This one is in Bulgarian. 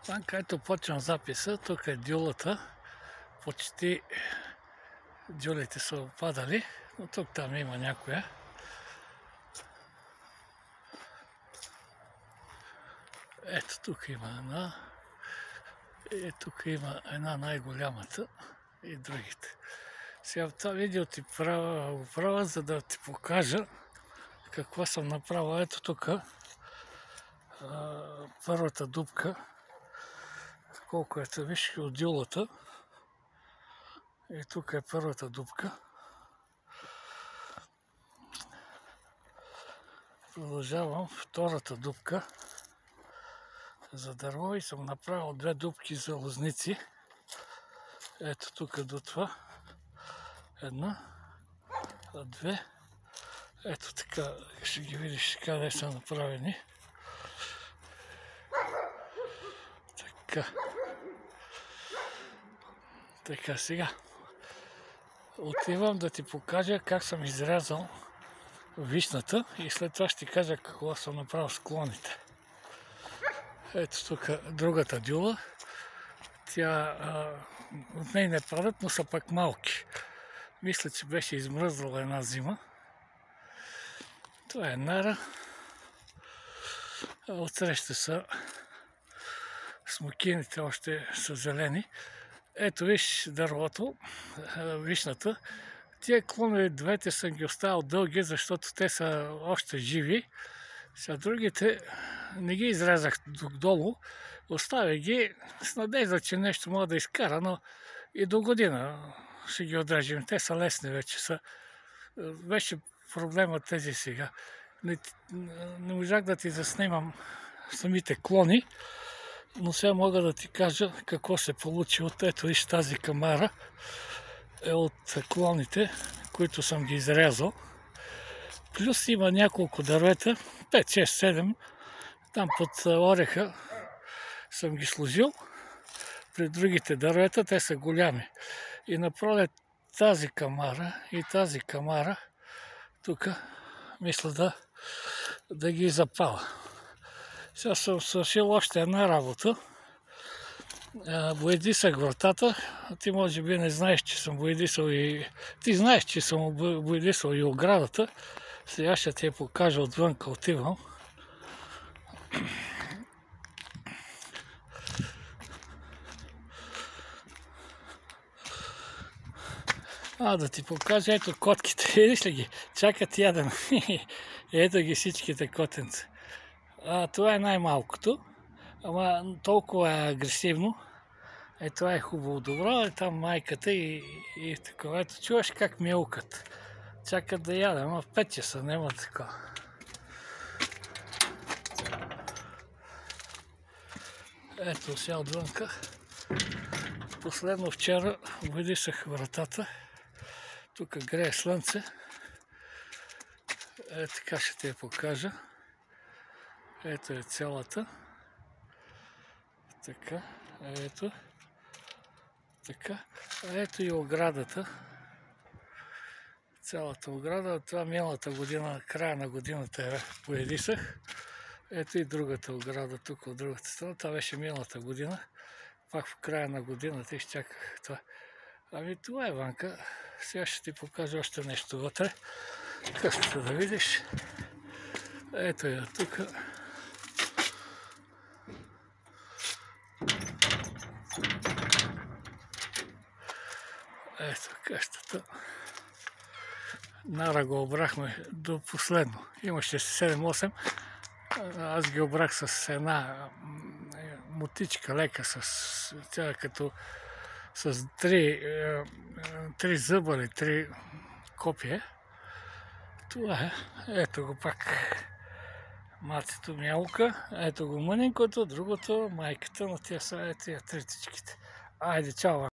Танка, ето почвам записа. Тук е дюлата. Почти дюлите са опадали, но тук там има някоя. Ето тук има една. И тук има една най-голямата и другите. Сега в това видео ти правя, за да ти покажа какво съм направил. Ето тук първата дупка. Колко е, виж от дюлата. И тук е първата дупка. Продължавам втората дупка за дърво и съм направил две дупки за лозници. Ето тук до това. Една, две. Ето така, ще ги видиш къде са направени. Така, сега отивам да ти покажа как съм изрязал вишната и след това ще ти кажа какво съм направил с клоните. Ето тук другата дюла. Тя от нея не падат, но са пак малки. Мисля, че беше измръзнала една зима. Това е нара. Отсреща са смокините, още са зелени. Ето виж дървото, вишната. Тия клонове двете съм ги оставил дълги, защото те са още живи. Сега другите не ги изрязах долу. Оставя ги с надежда, че нещо мога да изкара, но и до година ще ги отрежем. Те са лесни вече. Беше проблема тези сега. Не можах да ти заснимам самите клони, но сега мога да ти кажа какво се получи от ето виж тази камара е от клоните, които съм ги изрязал. Плюс има няколко дървета, 5, 6, 7, там под ореха съм ги сложил. При другите дървета те са голями. И напролет тази камара и тази камара тук мисля да ги запаля. Сега съм свършил още една работа. Боядисах вратата. Ти може би не знаеш, че съм боядисал и... Ти знаеш, че съм боядисал и оградата. Сега ще ти я покажа отвънка. Отивам. Да ти покажа, ето котките. Видиш ли ги? Чакат ядене. Ето ги всичките котенци. Това е най-малкото. Ама толкова е агресивно. Това е хубаво добро. Е там майката и такова. Ето чуваш как мялкат. Чакат да ядем. Ама в 5 часа няма такова. Ето сега отвънка. Последно вчера обедисах вратата. Тук грее слънце. Така ще ти я покажа. Ето е цялата. Така. Ето. Така. Ето и оградата. Цялата ограда. Това миналата година, края на годината я поедисах. Ето и другата ограда тук от другата страна. Това беше миналата година. Пак в края на годината изчаках това. Ами това е Ванка. Сега ще ти покажа още нещо вътре. Къщата да видиш. Ето я тук. Ето къщата. Нара го обрахме до последно. Имаше 7-8. Аз ги обрах с една мотичка лека. Тя като с 3 зъба или 3 копия. Това е. Ето го пак. Мацето мялка. Ето го мъненкото, другото майката, но тия са тия тритичките. Айде, чао!